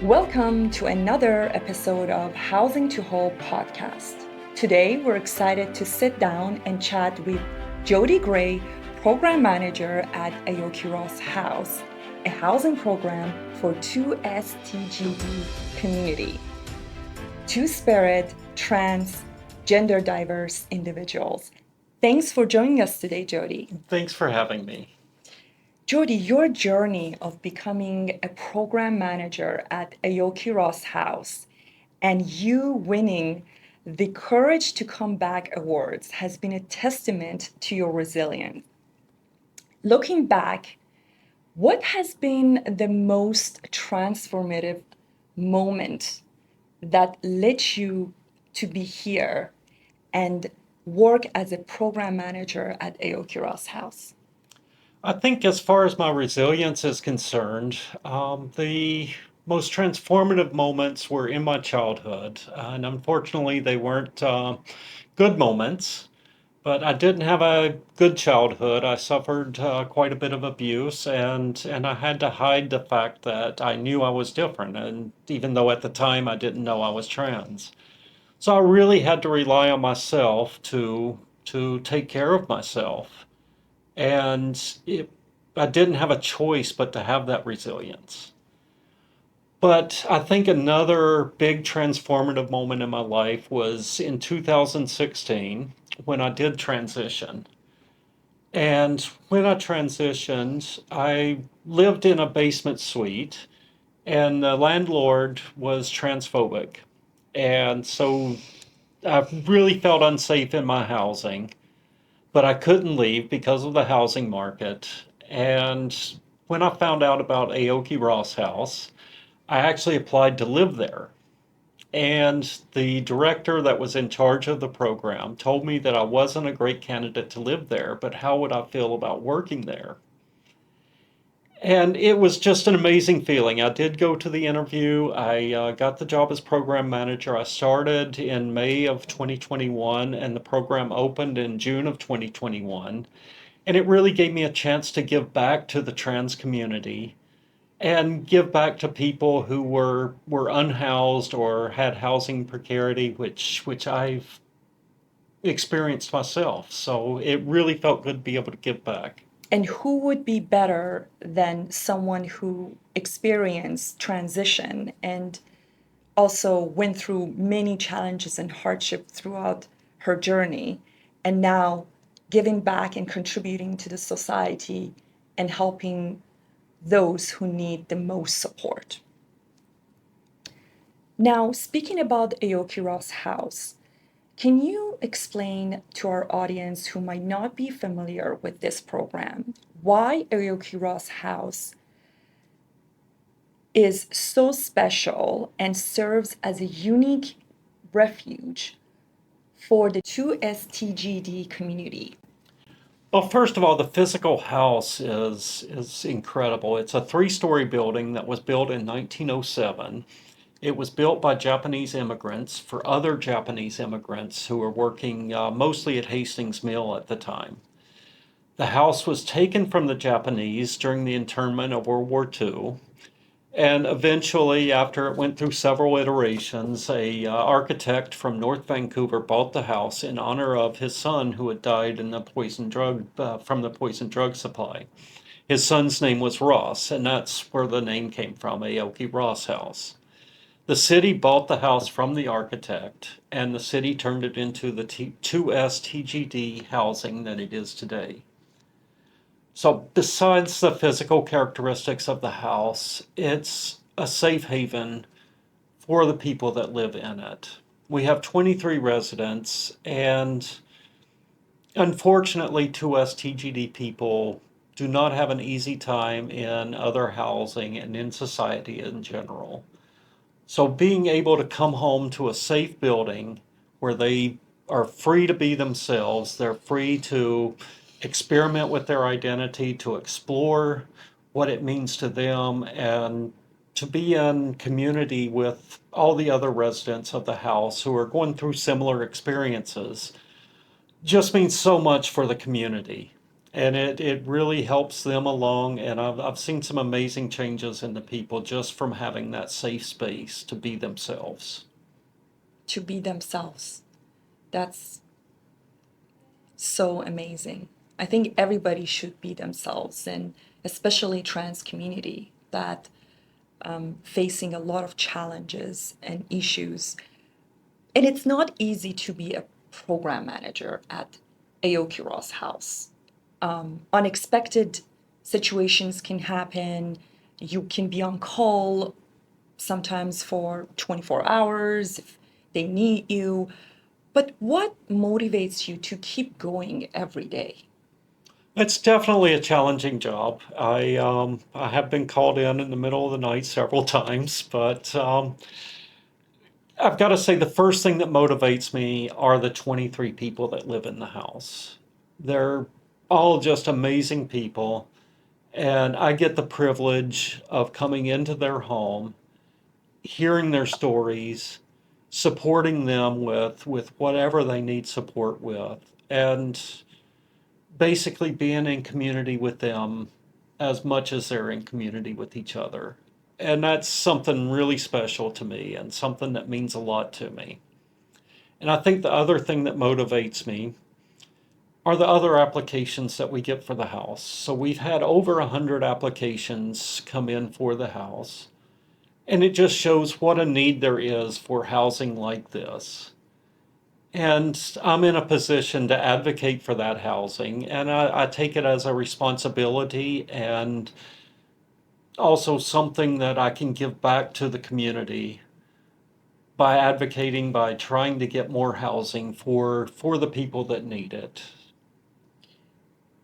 Welcome to another episode of Housing to Whole podcast. Today, we're excited to sit down and chat with Jodi Gray, Program Manager at Aoki Ross House, a housing program for 2STGD community, two-spirit, trans, gender diverse individuals. Thanks for joining us today, Jodi. Thanks for having me. Jodi, your journey of becoming a program manager at Aoki Ross House and you winning the Courage to Come Back Awards has been a testament to your resilience. Looking back, what has been the most transformative moment that led you to be here and work as a program manager at Aoki Ross House? I think as far as my resilience is concerned, the most transformative moments were in my childhood. And unfortunately, they weren't good moments, but I didn't have a good childhood. I suffered quite a bit of abuse, and I had to hide the fact that I knew I was different. And even though at the time I didn't know I was trans. So I really had to rely on myself to take care of myself. And I didn't have a choice but to have that resilience. But I think another big transformative moment in my life was in 2016 when I did transition. And when I transitioned, I lived in a basement suite, and the landlord was transphobic. And so I really felt unsafe in my housing, but I couldn't leave because of the housing market. And when I found out about Aoki Ross House, I actually applied to live there. And the director that was in charge of the program told me that I wasn't a great candidate to live there, but how would I feel about working there? And it was just an amazing feeling. I did go to the interview. I got the job as program manager. I started in May of 2021, and the program opened in June of 2021. And it really gave me a chance to give back to the trans community and give back to people who were unhoused or had housing precarity, which I've experienced myself. So it really felt good to be able to give back. And who would be better than someone who experienced transition and also went through many challenges and hardship throughout her journey, and now giving back and contributing to the society and helping those who need the most support? Now, speaking about Aoki Ross House, can you explain to our audience who might not be familiar with this program why Aoki Ross House is so special and serves as a unique refuge for the 2STGD community? Well, first of all, the physical house is incredible. It's a three-story building that was built in 1907. It was built by Japanese immigrants for other Japanese immigrants who were working mostly at Hastings Mill at the time. The house was taken from the Japanese during the internment of World War II. And eventually, after it went through several iterations, a architect from North Vancouver bought the house in honor of his son who had died in the from the poison drug supply. His son's name was Ross, and that's where the name came from, Aoki Ross House. The city bought the house from the architect, and the city turned it into the 2S TGD housing that it is today. So besides the physical characteristics of the house, it's a safe haven for the people that live in it. We have 23 residents, and unfortunately, 2S TGD people do not have an easy time in other housing and in society in general. So being able to come home to a safe building where they are free to be themselves, they're free to experiment with their identity, to explore what it means to them, and to be in community with all the other residents of the house who are going through similar experiences just means so much for the community. And it really helps them along. And I've seen some amazing changes in the people just from having that safe space to be themselves. To be themselves. That's so amazing. I think everybody should be themselves, and especially trans community that facing a lot of challenges and issues. And it's not easy to be a program manager at Aoki Ross House. Unexpected situations can happen. You can be on call sometimes for 24 hours if they need you. But what motivates you to keep going every day? It's definitely a challenging job. I have been called in the middle of the night several times, but I've got to say the first thing that motivates me are the 23 people that live in the house. They're all just amazing people, and I get the privilege of coming into their home, hearing their stories, supporting them with whatever they need support with, and basically being in community with them as much as they're in community with each other. And that's something really special to me and something that means a lot to me. And I think the other thing that motivates me are the other applications that we get for the house. So we've had over 100 applications come in for the house. And it just shows what a need there is for housing like this. And I'm in a position to advocate for that housing, and I take it as a responsibility and also something that I can give back to the community by advocating, by trying to get more housing for the people that need it.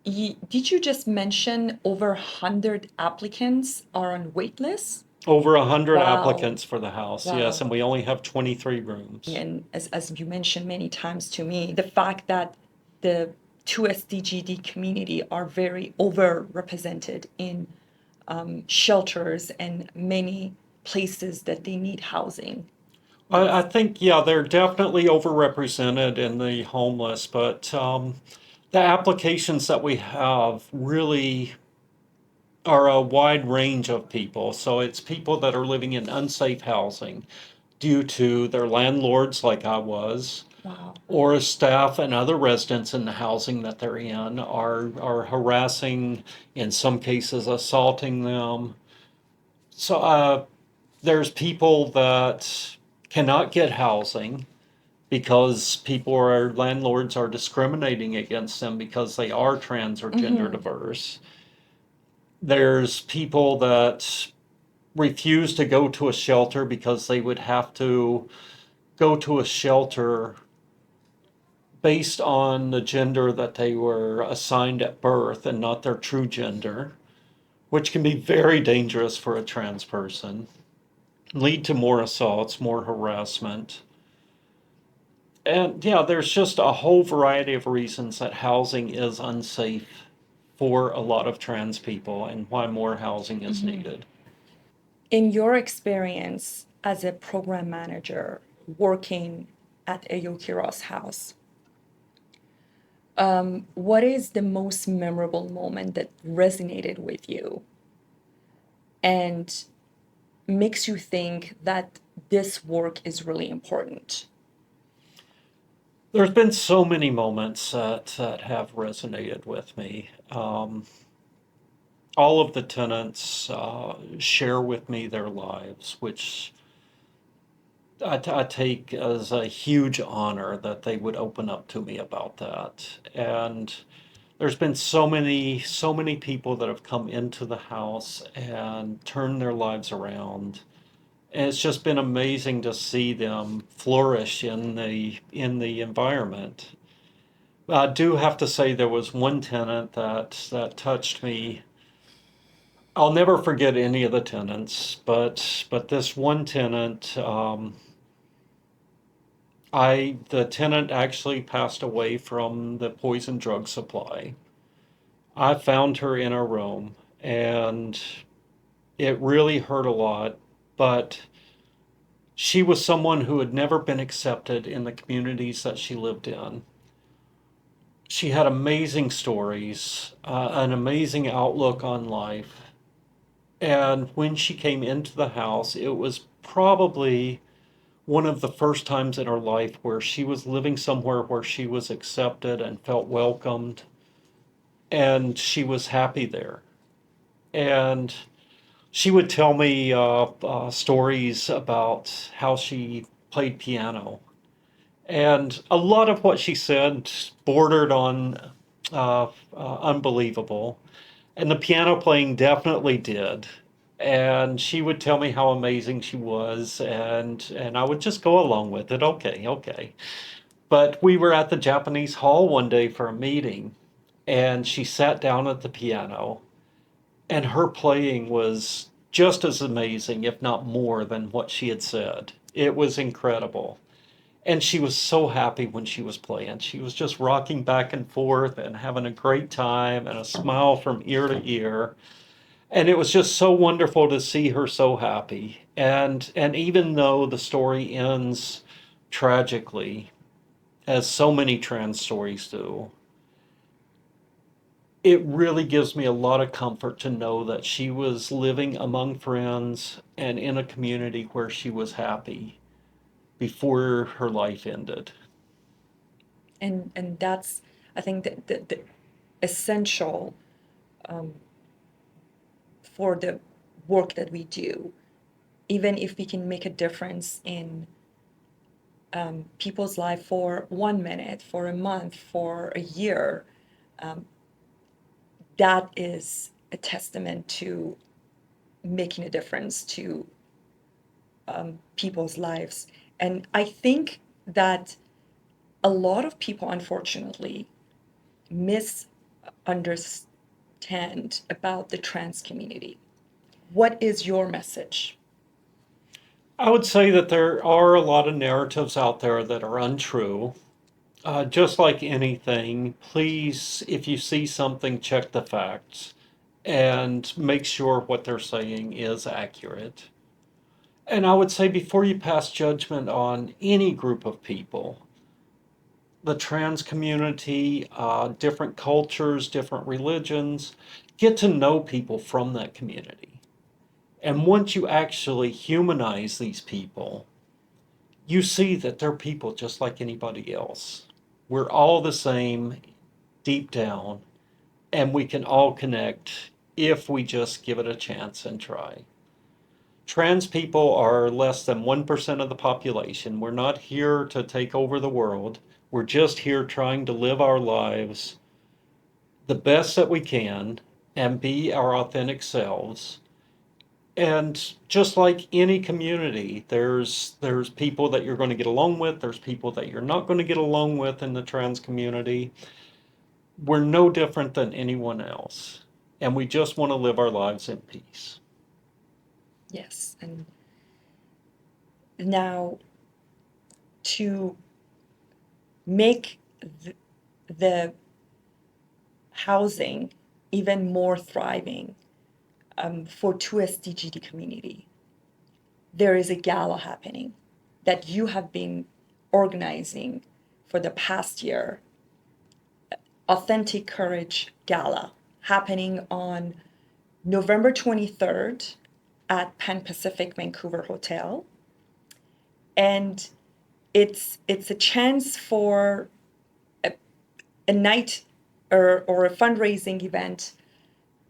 Did you just mention over 100 applicants are on wait lists? Over 100 Wow, applicants for the house, yes, wow. and we only have 23 rooms. And as you mentioned many times to me, the fact that the 2SDGD community are very overrepresented in shelters and many places that they need housing I is. think, yeah, they're definitely overrepresented in the homeless, but the applications that we have really are a wide range of people. So it's people that are living in unsafe housing due to their landlords, like I was, Wow. or staff and other residents in the housing that they're in are harassing, in some cases assaulting them. So there's people that cannot get housing because landlords are discriminating against them because they are trans or gender Hmm. diverse. There's people that refuse to go to a shelter because they would have to go to a shelter based on the gender that they were assigned at birth and not their true gender, which can be very dangerous for a trans person, lead to more assaults, more harassment. And yeah, there's just a whole variety of reasons that housing is unsafe for a lot of trans people and why more housing is Hmm. needed. In your experience as a program manager working at Aoki Ross House, what is the most memorable moment that resonated with you and makes you think that this work is really important? There's been so many moments that have resonated with me. All of the tenants share with me their lives, which I take as a huge honor that they would open up to me about that. And there's been so many people that have come into the house and turned their lives around. And it's just been amazing to see them flourish in the environment. I do have to say there was one tenant that touched me. I'll never forget any of the tenants, but this one tenant, the tenant actually passed away from the poison drug supply. I found her in a room, and it really hurt a lot, but she was someone who had never been accepted in the communities that she lived in. She had amazing stories, an amazing outlook on life. And when she came into the house, it was probably one of the first times in her life where she was living somewhere where she was accepted and felt welcomed, and she was happy there. And she would tell me stories about how she played piano. And a lot of what she said bordered on unbelievable. And the piano playing definitely did. And she would tell me how amazing she was, and I would just go along with it. Okay, okay. But we were at the Japanese hall one day for a meeting, and she sat down at the piano, and her playing was just as amazing, if not more, than what she had said. It was incredible. And she was so happy when she was playing. She was just rocking back and forth and having a great time and a smile from ear to ear. And it was just so wonderful to see her so happy. And even though the story ends tragically, as so many trans stories do, it really gives me a lot of comfort to know that she was living among friends and in a community where she was happy before her life ended. And that's, I think, the essential for the work that we do. Even if we can make a difference in people's life for 1 minute, for a month, for a year, that is a testament to making a difference to people's lives. And I think that a lot of people, unfortunately, misunderstand about the trans community. What is your message? I would say that there are a lot of narratives out there that are untrue. Just like anything, please, if you see something, check the facts and make sure what they're saying is accurate. And I would say before you pass judgment on any group of people, the trans community, different cultures, different religions, get to know people from that community. And once you actually humanize these people, you see that they're people just like anybody else. We're all the same deep down, and we can all connect if we just give it a chance and try. Trans people are less than 1% of the population. We're not here to take over the world. We're just here trying to live our lives the best that we can and be our authentic selves. And just like any community, there's people that you're going to get along with, there's people that you're not going to get along with in the trans community. We're no different than anyone else, and we just want to live our lives in peace. Yes. And now, to make the housing even more thriving for 2SDGD community, there is a gala happening that you have been organizing for the past year, Authentic Courage Gala, happening on November 23rd at Pan Pacific Vancouver Hotel. And it's a chance for a night or a fundraising event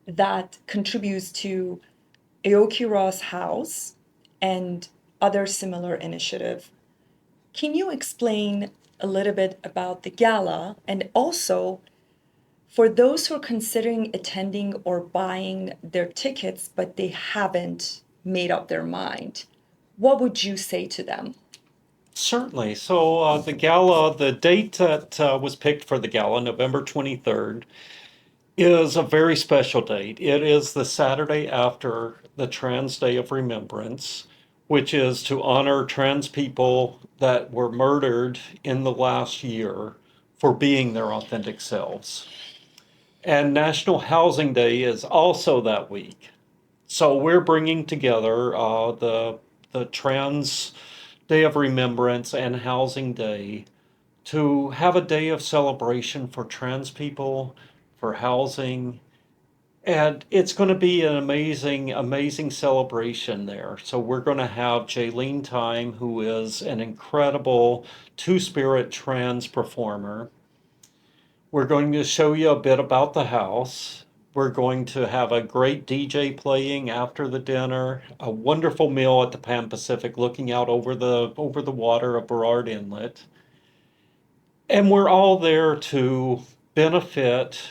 that contributes to Aoki Ross House and other similar initiative. Can you explain a little bit about the gala, and also for those who are considering attending or buying their tickets but they haven't made up their mind, what would you say to them? Certainly. So the gala, the date that was picked for the gala, November 23rd, is a very special date. It is the Saturday after the Trans Day of Remembrance, which is to honor trans people that were murdered in the last year for being their authentic selves. And National Housing Day is also that week. So we're bringing together the Trans Day of Remembrance and Housing Day to have a day of celebration for trans people, for housing, and it's going to be an amazing, amazing celebration there. So we're going to have Jaylene Time, who is an incredible two-spirit trans performer. We're going to show you a bit about the house. We're going to have a great DJ playing after the dinner, a wonderful meal at the Pan Pacific looking out over the water of Burrard Inlet. And we're all there to benefit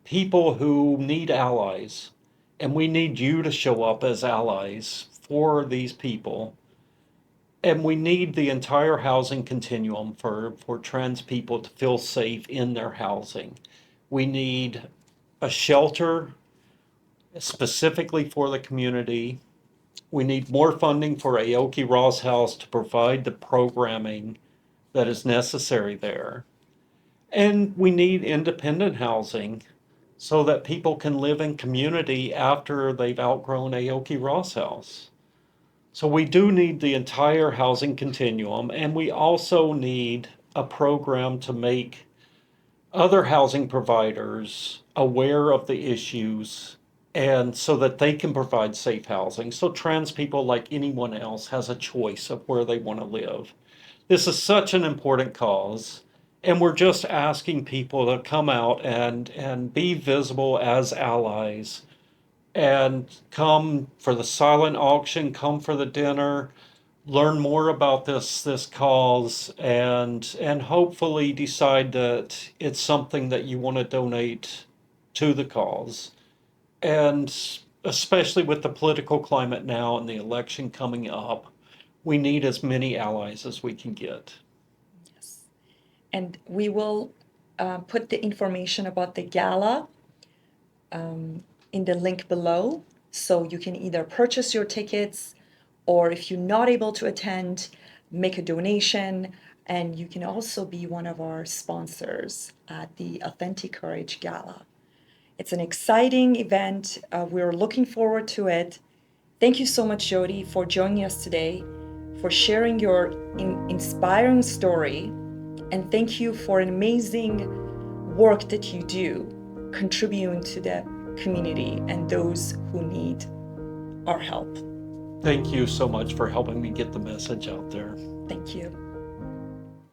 people who need allies. And we need you to show up as allies for these people. And we need the entire housing continuum for trans people to feel safe in their housing. We need a shelter specifically for the community. We need more funding for Aoki Ross House to provide the programming that is necessary there. And we need independent housing so that people can live in community after they've outgrown Aoki Ross House. So we do need the entire housing continuum, and we also need a program to make other housing providers aware of the issues and so that they can provide safe housing. So trans people, like anyone else, has a choice of where they want to live. This is such an important cause, and we're just asking people to come out and be visible as allies and come for the silent auction, come for the dinner, learn more about this cause, and hopefully decide that it's something that you want to donate to the cause. And especially with the political climate now and the election coming up, we need as many allies as we can get. Yes. And we will put the information about the gala in the link below. So you can either purchase your tickets, or if you're not able to attend, make a donation. And you can also be one of our sponsors at the Authentic Courage Gala. It's an exciting event. We're looking forward to it. Thank you so much, Jodi, for joining us today, for sharing your inspiring story. And thank you for an amazing work that you do, contributing to the community and those who need our help. Thank you so much for helping me get the message out there. Thank you.